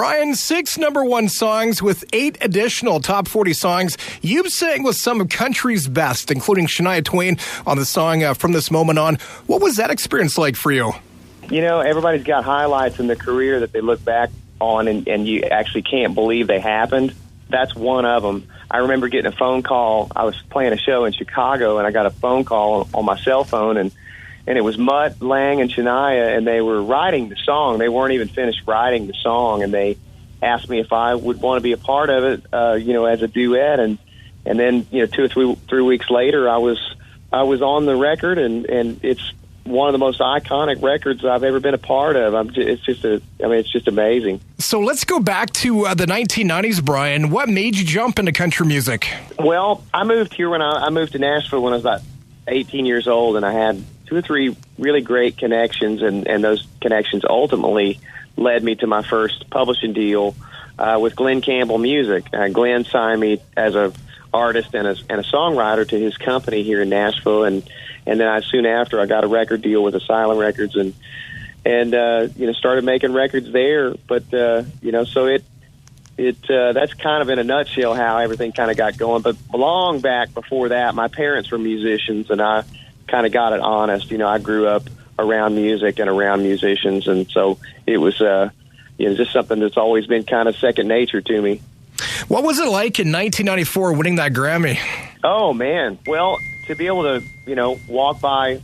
Bryan, 6 #1 songs with 8 additional top 40 songs. You've sang with some of country's best, including Shania Twain on the song From This Moment On. What was that experience like for you? You know, everybody's got highlights in their career that they look back on and you actually can't believe they happened. That's one of them. I remember getting a phone call. I was playing a show in Chicago, and I got a phone call on my cell phone, and it was Mutt, Lang, and Shania, and they were writing the song. They weren't even finished writing the song, and they asked me if I would want to be a part of it, as a duet. And then, 2 or 3 weeks later, I was on the record, and it's one of the most iconic records I've ever been a part of. It's just amazing. So let's go back to the 1990s, Bryan. What made you jump into country music? Well, I moved here I moved to Nashville when I was about 18 years old, and I had 2 or 3 really great connections, and those connections ultimately led me to my first publishing deal with Glenn Campbell Music. Glenn signed me as a artist and a songwriter to his company here in Nashville, and then soon after I got a record deal with Asylum Records and started making records there. But so that's kind of in a nutshell how everything kind of got going. But long back before that, my parents were musicians, and I kind of got it honest. I grew up around music and around musicians, and so it was just something that's always been kind of second nature to me. What was it like in 1994 winning that Grammy? Oh, man. Well, to be able to, walk by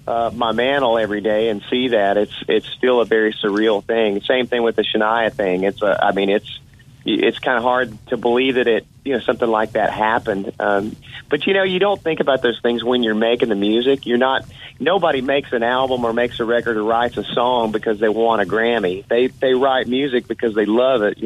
my mantle every day and see that, it's still a very surreal thing. Same thing with the Shania thing. It's kind of hard to believe that something like that happened. But you don't think about those things when you're making the music. Nobody makes an album or makes a record or writes a song because they want a Grammy. They write music because they love it,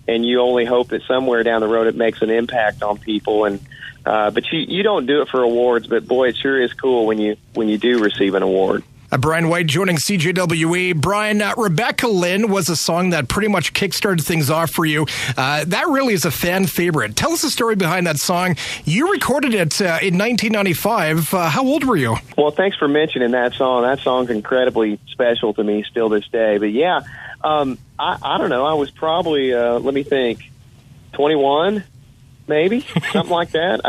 and you only hope that somewhere down the road it makes an impact on people. And but you don't do it for awards, but boy, it sure is cool when you do receive an award. Bryan White joining CJWE. Bryan, Rebecca Lynn was a song that pretty much kickstarted things off for you. That really is a fan favorite. Tell us the story behind that song. You recorded it in 1995. How old were you? Well, thanks for mentioning that song. That song's incredibly special to me still this day. But yeah, I don't know. I was probably, let me think, 21, maybe, something like that.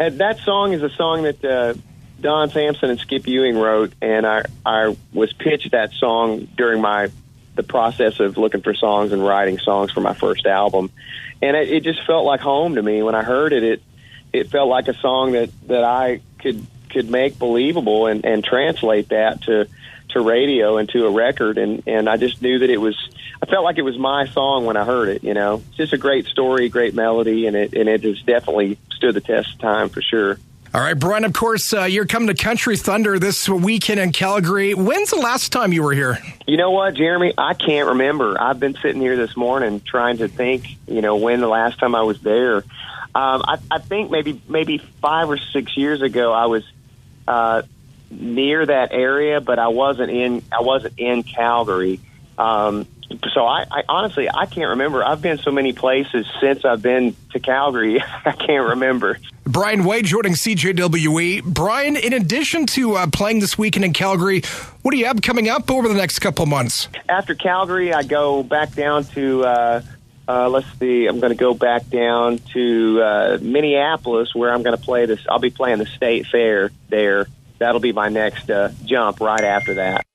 And that song is a song that Don Sampson and Skip Ewing wrote, and I was pitched that song during the process of looking for songs and writing songs for my first album. And it just felt like home to me. When I heard it, it felt like a song that I could make believable and translate that to radio and to a record, and I just knew that I felt like it was my song when I heard it. It's just a great story, great melody, and it has definitely stood the test of time for sure. All right, Bryan, of course, you're coming to Country Thunder this weekend in Calgary. When's the last time you were here? You know what, Jeremy? I can't remember. I've been sitting here this morning trying to think, when the last time I was there. I think maybe 5 or 6 years ago I was near that area, but I wasn't in Calgary. So I honestly, I can't remember. I've been so many places since I've been to Calgary, I can't remember. Bryan White joining CJWE. Bryan, in addition to playing this weekend in Calgary, what do you have coming up over the next couple of months? After Calgary, I go back down to, let's see, I'm going to go back down to Minneapolis, where I'm going to play this. I'll be playing the State Fair there. That'll be my next jump right after that.